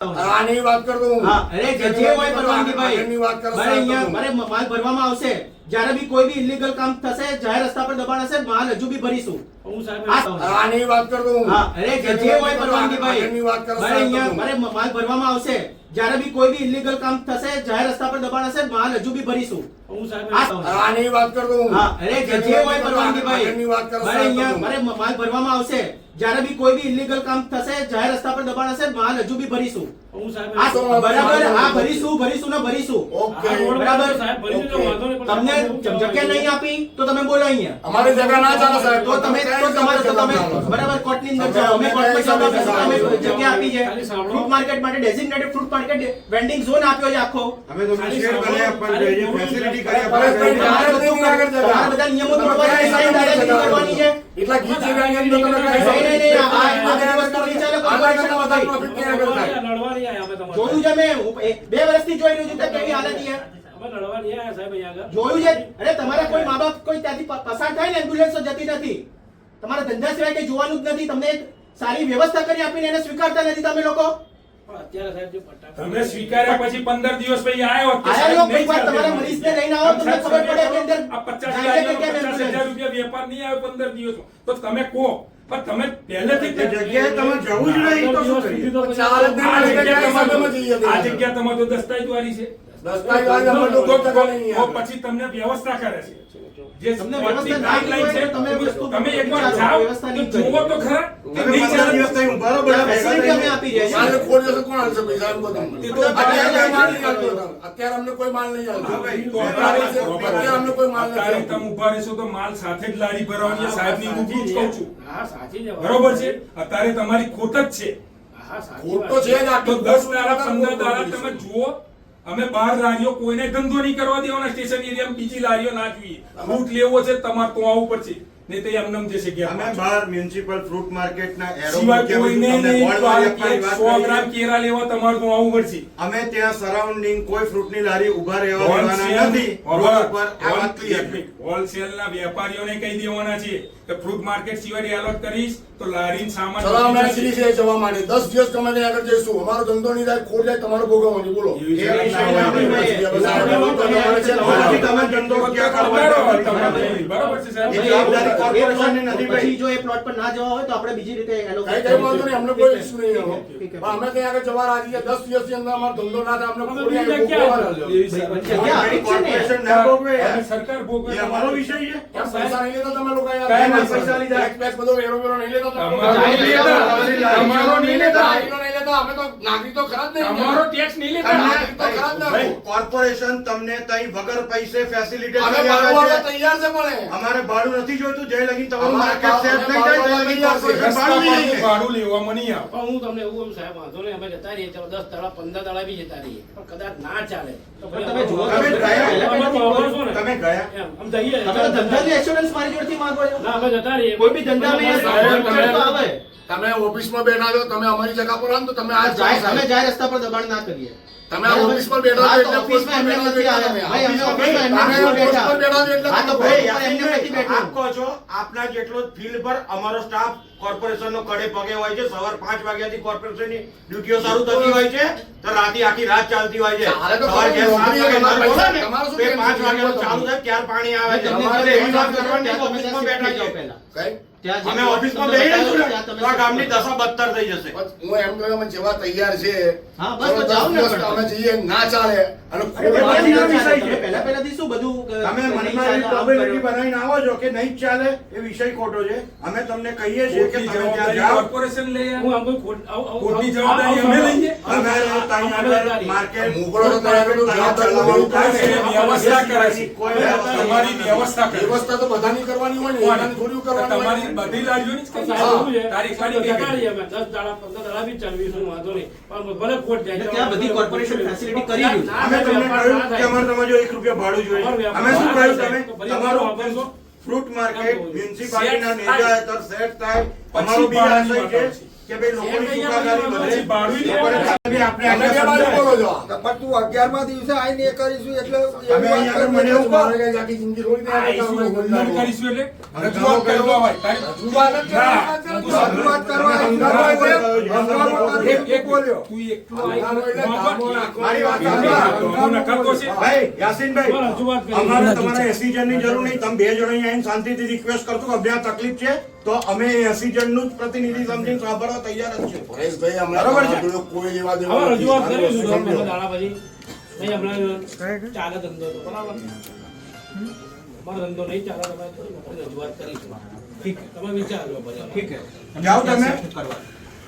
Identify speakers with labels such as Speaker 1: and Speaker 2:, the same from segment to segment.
Speaker 1: આની વાત કરતો હું.
Speaker 2: હા, અરે જે હોય પરવાનગી ભાઈ.
Speaker 1: આગળની વાત કરો,
Speaker 2: મારે અહીંયા
Speaker 1: સાહેબ,
Speaker 2: મારે માલ ભરવામાં આવશે. જ્યારે બી કોઈ બી ઇલીગલ કામ થશે, જાહેર રસ્તા પર દબાણ હશે, માલ હજુ બી ભરીશું.
Speaker 3: હું સાહેબ
Speaker 1: આની વાત કરતો હું.
Speaker 2: હા, અરે જે હોય પરવાનગી ભાઈ.
Speaker 1: આગળની વાત કરો,
Speaker 2: મારે
Speaker 1: સાહેબ,
Speaker 2: અહીંયા
Speaker 1: તમે.
Speaker 2: મારે માલ ભરવામાં આવશે. જ્યારે બી કોઈ બી ઇલીગલ કામ થશે, જાહેર રસ્તા પર દબાણ હશે, માલ હજુ બી ભરીશું.
Speaker 3: હું સાહેબ
Speaker 1: આની વાત કરતો હું.
Speaker 2: હા, અરે જે હોય પરવાનગી ભાઈ.
Speaker 1: આગળની વાત કરો,
Speaker 2: મારે
Speaker 1: સાહેબ,
Speaker 2: અહીંયા
Speaker 1: તમે.
Speaker 2: મારે માલ ભરવામાં આવશે. જ્યારે બી કોઈ બી ઇલીગલ કામ થશે, જાહેર રસ્તા પર દબાણ હશે, માલ હજુ બી ભરીશું.
Speaker 3: હું સાહેબ
Speaker 2: બરાબર, હા, ભરીશું ને ભરીશું.
Speaker 1: ઓકે.
Speaker 2: બરાબર.
Speaker 3: સાહેબ ભરી દેજો, વાંધો નહીં, પણ
Speaker 2: તમને
Speaker 3: સાહેબ
Speaker 2: જગ્યા નહીં આપી તો તમે બોલો અહીંયા.
Speaker 1: અમારી જગ્યા ના ચાલે, સાહેબ.
Speaker 2: તો તમે બરાબર કોર્ટની અંદર જાઓ. અમે કોર્ટમાં જાઓ, અમે જગ્યા આપી છે. ફ્રૂટ માર્કેટ માટે designated fruit market vending zone આપ્યો છે આખો.
Speaker 4: અમે તમને શેર બનાવી આપવાની છે, ફેસિલિટી કરી
Speaker 1: પરેશભાઈ,
Speaker 4: આપવાની છે.
Speaker 1: આગળ જગ્યા.
Speaker 2: આ બધા નિયમો તોડવાની છે, દાદાગીરી કરવાની છે.
Speaker 1: એટલા ગીત જગ્યા અંદર તમે કહી શકો.
Speaker 2: નહીં, આ બધી વસ્તુ નહીં ચાલે.
Speaker 1: આગળ કરતા વધારે profit નહીં આગળ થાય.
Speaker 3: લડવા નહીં આયા અમે તમારે.
Speaker 2: જોયું છે મેં, હું 2 વર્ષથી જોઈ રહ્યું છું કે કેવી હાલત છે.
Speaker 3: અમે લડવા નહીં આયા સાહેબ અહીંયા આગળ.
Speaker 2: જોયું છે. અરે તમારા કોઈ મા બાપ કોઈ ત્યાંથી પસાર થાય ને, એમ્બ્યુલન્સો જતી નથી. તમારા ધંધા સિવાય કઈ જોવાનું જ નથી. તમને એક સારી વ્યવસ્થા કરી આપીને એને સ્વીકારતા નથી તમે લોકો.
Speaker 3: પણ અત્યારે સાહેબ જે પટ્ટા
Speaker 5: તમે સ્વીકાર્યા પછી 15 દિવસ પછી આવ્યો કે
Speaker 2: આયા
Speaker 5: સાહેબ
Speaker 2: લોકો
Speaker 5: નહીં
Speaker 2: એક વાર
Speaker 5: ચાલે.
Speaker 2: તમારા મરીઝને લઈને આવો, તમને ખબર પડે કે અંદર
Speaker 5: આ 50
Speaker 2: જાય છે કે કેમ
Speaker 5: હજાર
Speaker 2: ambulance.
Speaker 5: રૂપિયા વેપાર નહીં આવ્યો 15 દિવસમાં. તો તમે કહો પણ તમે પહેલેથી
Speaker 4: એ જગ્યાએ તમે જવું જ નહીં તો શું કરીએ?
Speaker 1: ચાલે જ નહીં.
Speaker 5: આ જગ્યા
Speaker 1: તમારે
Speaker 5: તમારી-
Speaker 1: જઈએ.
Speaker 5: આ જગ્યા તમારે તો દસ્તાવેજ વાળી છે.
Speaker 1: દસ્તાવેજ અમારે લોકો ટકા નહીં
Speaker 5: તો
Speaker 1: આવે.
Speaker 5: પછી તમને વ્યવસ્થા કરે છે જે
Speaker 2: તમને
Speaker 5: કોર્ટની
Speaker 2: વ્યવસ્થા ના
Speaker 5: guideline છે,
Speaker 2: હોય તો તમે વસ્તુ
Speaker 5: તમે એકવાર
Speaker 2: ચાલો,
Speaker 5: જાઓ
Speaker 2: વ્યવસ્થા નહીં
Speaker 5: તો
Speaker 2: કરી.
Speaker 5: જુઓ તો ખરા કે
Speaker 4: તમે
Speaker 5: નહીં
Speaker 4: 15
Speaker 5: ચાલે.
Speaker 4: દિવસ થયું, બરોબર
Speaker 2: ત્યાં facility અમે આપી રહ્યા
Speaker 1: મારે
Speaker 2: છીએ.
Speaker 1: ખોટ જશે, કોણ હાલશે પૈસા? એમ કહો તમે.
Speaker 5: એ તો
Speaker 1: અત્યારે કોઈ માલ નહીં હાલતો. અત્યારે અમને કોઈ માલ નહીં હાલતો.
Speaker 4: હા ભાઈ,
Speaker 5: તો
Speaker 1: અત્યારે અમને કોઈ માલ નથી
Speaker 5: અત્યારે
Speaker 1: હાલતો.
Speaker 5: તમે ઉભા રહેશો તો માલ સાથે જ લારી ભરવાની છે. સાહેબની હું જ કહું છું.
Speaker 3: હા સાચી જ વાત.
Speaker 5: બરોબર છે. અત્યારે તમારી ખોટ જ છે.
Speaker 3: હા સાચી
Speaker 1: ખોટ
Speaker 3: વાત.
Speaker 1: તો છે જ.
Speaker 5: તો
Speaker 1: આટલું
Speaker 5: 10 દાડા 15 દાડા
Speaker 1: ખોટ
Speaker 5: તમે
Speaker 1: છે.
Speaker 5: જુઓ. અમે બહાર લારીઓ કોઈને ધંધો નહીં કરવા દેવાના. સ્ટેશન એરિયામાં બીજી લારીઓ ના જોઈએ. ફ્રૂટ લેવો છે તમારે તો આવવું પડશે. નહીં તો એમને એમ જશે કે
Speaker 4: અમે બહાર મ્યુનિસિપલ ફ્રૂટ માર્કેટના એરો
Speaker 5: સિવાય
Speaker 4: મૂક્યા
Speaker 5: કોઈને
Speaker 4: બધું તમને
Speaker 5: નહીં.
Speaker 4: બોર્ડ વાળી આપવાની વાત
Speaker 5: 100
Speaker 4: કરી
Speaker 5: ગ્રામ
Speaker 4: છે.
Speaker 5: કેરા લેવા તમારે તો આવવું પડશે.
Speaker 4: અમે ત્યાં સરાઉન્ડિંગ કોઈ ફ્રૂટની લારી ઉભા રહેવા દેવાના નથી. રોડ ઉપર આ વાત clear છે.
Speaker 5: હોલસેલના વેપારીઓને કહી દેવાના છે કે ફ્રૂટ માર્કેટ સિવાય એલોટ કરીશ તો લારીન સામાન
Speaker 1: સલામતી શ્રી છે જવા માટે 10 દિવસ તમે ત્યાં આગળ જઈશું. અમારો ધંધો નહીં થાય, ખોટ જાય, તમારો ભોગવવાની. બોલો.
Speaker 5: એવી
Speaker 4: એ
Speaker 5: છે.
Speaker 4: વિષય ના
Speaker 1: ભાઈ.
Speaker 4: તમે ધંધો ક્યાં
Speaker 5: બરાબર,
Speaker 4: કરવા
Speaker 5: બરાબર છે સાહેબ.
Speaker 4: એ જવાબદારી કોર્પોરેશનની નથી ભાઈ.
Speaker 2: પછી જો એ પ્લોટ પર ના જવા હોય તો આપણે બીજી રીતે allocate
Speaker 1: કઈ વાંધો નહીં, અમને કોઈ issue નહીં એનો.
Speaker 2: ઠીક છે.
Speaker 1: પણ અમે ત્યાં આગળ જવા રાજી છીએ. 10 દિવસની અંદર અમારો ધંધો ના થાય, અમને
Speaker 3: અમે
Speaker 1: ખોટ જાય,
Speaker 3: બીજી જગ્યાએ
Speaker 1: ભોગવવાના છે.
Speaker 5: એવી છે.
Speaker 2: જગ્યા આપી જ છે ને.
Speaker 4: કોર્પોરેશન ના ભોગવે.
Speaker 5: અને સરકાર ભોગવે.
Speaker 4: એ અમારો વિષય છે.
Speaker 1: કેમ પૈસા નહીં લેતા તમે લોકો યાર?
Speaker 5: કાંઈ
Speaker 4: ના પૈસા લીધા.
Speaker 1: ટેક્સ બેક્સ બધો વેરો વેરો નહીં લેતા તમે?
Speaker 5: અમારો નહીં લેતા. અમારો નહીં લેતા.
Speaker 1: લારીનો નહીં લેતા. અમે તો નાગરિક તો ખરા જ નહીં.
Speaker 5: અમારો ટેક્સ નહીં લેતા.
Speaker 1: નાગરિક તો ખરા જ નહીં.
Speaker 4: કોર્પોરેશન તમને તઈ વગર પૈસે ફેસિલિટી
Speaker 1: અમે
Speaker 4: કરી
Speaker 1: ભાડું
Speaker 4: આપે
Speaker 1: આપવા
Speaker 4: છે.
Speaker 1: તૈયાર છે પણ
Speaker 4: અમારે ભાડું નથી જોઈતું. જે લગી તમારું
Speaker 1: અમારે
Speaker 4: માર્કેટ સેટ થઈ જાય તે લગી કોર્પોરેશન ભાડું નહીં લે.
Speaker 5: ભાડું લેવામાં નહીં આવે.
Speaker 3: પણ હું તમને એવું કહું સાહેબ વાંધો નહીં અમે જતા રહીએ ચાલો 10 દાડા 15 દાડા બી જતા રહીએ પણ કદાચ ના ચાલે તો
Speaker 2: પણ
Speaker 3: ભાઈ
Speaker 2: તમે જુઓ
Speaker 3: અમે
Speaker 4: તમે
Speaker 2: ગયા.
Speaker 3: અમે પાવર છો ને.
Speaker 4: તમે ગયા
Speaker 3: એમ, અમે જઈએ
Speaker 2: તમે તો ધંધાની assurance મારી જોડેથી માંગો છો.
Speaker 3: ના અમે જતા રહીએ
Speaker 2: કોઈ બી ધંધામાં
Speaker 3: સાહેબ,
Speaker 2: સાહેબ તો આવે.
Speaker 1: તમે ઓફિસમાં બેઠા છો, તમે અમારી જગ્યા પર આવો ને તો તમે આ
Speaker 2: અમે જાહેર રસ્તા પર દબાણ ના કરીએ.
Speaker 1: તમે આ ઓફિસમાં બેઠા
Speaker 2: હા,
Speaker 1: છો
Speaker 2: તો
Speaker 1: એટલે
Speaker 2: ઓફિસમાં એમને
Speaker 1: ઓફિસમાં
Speaker 2: નથી
Speaker 1: બેઠા
Speaker 2: આવ્યા.
Speaker 1: છો.
Speaker 2: ભાઈ, અમે ઓફિસમાં એમને
Speaker 1: તમે
Speaker 2: નથી બેઠા.
Speaker 1: ઓફિસમાં બેઠા છો એટલે
Speaker 2: હા, તો
Speaker 1: તમે
Speaker 2: ભાઈ, એમને નથી બેઠું.
Speaker 4: આપ કહો છો આપના જેટલો ફિલ્ડ પર અમારો સ્ટાફ કોર્પોરેશન નો કડે પગે હોય છે. સવાર 5 વાગ્યાથી કોર્પોરેશનની ડ્યુટીઓ શરૂ થતી હોય છે તો રાતે આખી રાત ચાલતી હોય છે.
Speaker 1: ચાલે તો
Speaker 4: સવાર
Speaker 1: ખરું,
Speaker 4: 7 વાગે
Speaker 1: તમારે
Speaker 4: નળ ખોલે ને,
Speaker 1: તમારું શું
Speaker 4: તો એ
Speaker 1: કેમ
Speaker 4: 5
Speaker 1: છે?
Speaker 4: વાગ્યાનું ચાલુ થાય ત્યાર પાણી આવે છે.
Speaker 2: તમને
Speaker 4: અમારે એવી વાત કરવાની
Speaker 2: ત્યાં
Speaker 4: નહીં,
Speaker 2: તમે
Speaker 4: ઓફિસમાં
Speaker 2: ત્યાં
Speaker 4: બેઠા
Speaker 2: જાઓ
Speaker 4: છીએ.
Speaker 2: પહેલા.
Speaker 1: કઈ
Speaker 2: ત્યાં જે
Speaker 4: અમે ઓફિસમાં
Speaker 2: તમને
Speaker 4: બેસી
Speaker 2: બતાવ્યું
Speaker 4: રહીશું
Speaker 2: ત્યાં
Speaker 4: ને
Speaker 2: તમે
Speaker 4: તો આ ગામની દશા બદતર થઈ જશે.
Speaker 1: હું એમ કહું અમે જેવા તૈયાર છે
Speaker 2: હા, બસ તો જાઓ ને પણ.
Speaker 1: અમે જઈએ ના ચાલે અને
Speaker 4: એ
Speaker 1: ખોટ
Speaker 4: પછી
Speaker 1: ના
Speaker 4: વિષય
Speaker 1: ચાલે.
Speaker 4: છે.
Speaker 2: તમે પહેલાથી શું બધું
Speaker 4: તમે
Speaker 2: નહીં
Speaker 4: મનમાં
Speaker 2: ચાલે,
Speaker 4: એવી
Speaker 2: આમ
Speaker 4: પ્રોબેબિલિટી
Speaker 2: કરો.
Speaker 4: બનાવીને આવો છો કે નહીં જ ચાલે એ વિષય ખોટો છે. અમે તમને કહીએ છીએ કે
Speaker 5: ખોટની
Speaker 4: તમે ત્યાં
Speaker 5: જવાબદારી
Speaker 4: જાઓ.
Speaker 5: કોર્પોરેશન લે
Speaker 3: હું આમ કોઈ ખોટ
Speaker 5: ખોટની જવાબદારી અમે લઈએ.
Speaker 4: અમે ત્યાં આગળ માર્કેટ
Speaker 1: મોકલો તો ત્યાં આગળ જવાબદાર લેવાનું થાય ને.
Speaker 5: વ્યવસ્થા કરે છે.
Speaker 4: કોઈ વ્યવસ્થા
Speaker 5: તમારી વ્યવસ્થા કરે છે.
Speaker 1: વ્યવસ્થા તો બધાની કરવાની હોય ને, એનાની થોડી કરવાની હોય
Speaker 5: તમારી
Speaker 1: ને.
Speaker 5: બધી લારીઓની જ
Speaker 3: સાહેબ,
Speaker 5: કરવાની.
Speaker 3: એવું છે.
Speaker 5: તારીખ
Speaker 3: સાહેબ,
Speaker 5: વાળી
Speaker 3: જતા રહીએ અમે 10 દાડા 15 દાડા બી ચાલવીશું વાંધો નહીં પણ ભલે ખોટ જાય
Speaker 2: એટલે ત્યાં બધી corporation facility કરી રહ્યું છે.
Speaker 3: ના,
Speaker 4: અમે તમને
Speaker 3: વેપાર
Speaker 4: કહ્યું
Speaker 3: ના
Speaker 4: કે
Speaker 3: થાય.
Speaker 4: અમારે તમારે જો 1 રૂપિયા ભાડું જોઈએ.
Speaker 3: અમારું વ્યાપાર
Speaker 4: અમે શું
Speaker 3: ના
Speaker 4: કહ્યું
Speaker 3: થાય.
Speaker 4: તમે
Speaker 3: તો ભલે
Speaker 4: તમારું
Speaker 3: વાપરશો.
Speaker 4: ફ્રૂટ માર્કેટ
Speaker 3: એમ કહું.
Speaker 4: મ્યુનિસિપાલિટીના
Speaker 5: સેટ થાય.
Speaker 4: નેજા હેઠળ સેટ થાય.
Speaker 5: પછી
Speaker 4: અમારો બી
Speaker 5: ભાડાની
Speaker 4: આશય છે
Speaker 5: વાત આવશે.
Speaker 4: કે ભાઈ લોકોની સુખાકારી વધે.
Speaker 5: પછી ભાડું
Speaker 4: લોકોને
Speaker 5: લેવાનું.
Speaker 4: આપણે
Speaker 1: તમે
Speaker 4: આટલા
Speaker 1: કેમ આને
Speaker 4: સમજાય.
Speaker 1: બોલો છો?
Speaker 6: પણ તું 11મા દિવસે આઈને એ કરીશું એટલે
Speaker 1: તમે
Speaker 6: એવી વાત
Speaker 1: અહીંયા આગળ મને
Speaker 6: કરવી
Speaker 1: એવું
Speaker 6: એટલે
Speaker 1: મારે કઈ આખી જિંદગી થોડી ના
Speaker 5: આ ઈસુ
Speaker 1: આવે.
Speaker 5: ઉલ્લંઘન કરીશું એટલે
Speaker 1: અને
Speaker 5: રજૂઆત
Speaker 1: તમે
Speaker 5: કરવા હોય. તારે-
Speaker 1: રજૂઆત જ
Speaker 5: ના.
Speaker 6: રજૂઆત કરવા
Speaker 5: એક બોલ્યો તું એકલો
Speaker 1: હંગામો એટલે ધામો નાખો.
Speaker 4: મારી વાત
Speaker 5: હંગામો નકરતો છે.
Speaker 4: ભાઈ યાસીનભાઈ,
Speaker 3: બોલો, રજૂઆત કરી.
Speaker 4: અમારે તમારે 80 જણની જરૂર નહીં. તમે 2 જણ અહીંયા આવીને શાંતિથી રિક્વેસ્ટ કરશો કે અમને આ તકલીફ છે તો અમે 80 જણનું જ પ્રતિનિધિ સમજીને સાંભળવા તૈયાર જ છે.
Speaker 1: પરેશભાઈ, હમણાં
Speaker 4: બરોબર છે.
Speaker 1: તમારા જોડે કોઈ લેવા દેવા
Speaker 3: હવે
Speaker 1: નથી.
Speaker 3: રજૂઆત
Speaker 1: મારી
Speaker 3: કરીશું
Speaker 1: વસ્તુ
Speaker 3: દોઢ
Speaker 1: સમજો.
Speaker 3: દાડા પછી નહીં હમણાં ચાલે ધંધો તો બરાબર અમારો ધંધો નહીં ચાલે તમે આપણે રજૂઆત કરીશું તમે વિચારજો પછી
Speaker 4: જાઓ તમે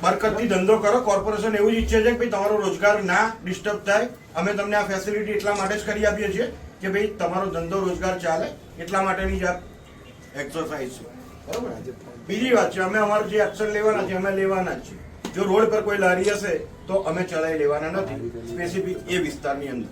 Speaker 4: બરકતથી ધંધો કરો. કોર્પોરેશન એવું જ ઈચ્છે છે કે ભાઈ તમારો રોજગાર ના ડિસ્ટર્બ થાય. અમે તમને આ ફેસિલિટી એટલા માટે જ કરી આપીએ છીએ કે ભાઈ તમારો ધંધો રોજગાર ચાલે એટલા માટેની જ આ એક્સરસાઇઝ છે. બરોબર. બીજી વાત છે, અમે અમારું જે એક્શન લેવાના છે અમે લેવાના જ છે. જો રોડ પર કોઈ લારી હશે તો અમે ચલાવી લેવાના નથી સ્પેસિફિક એ વિસ્તારની અંદર.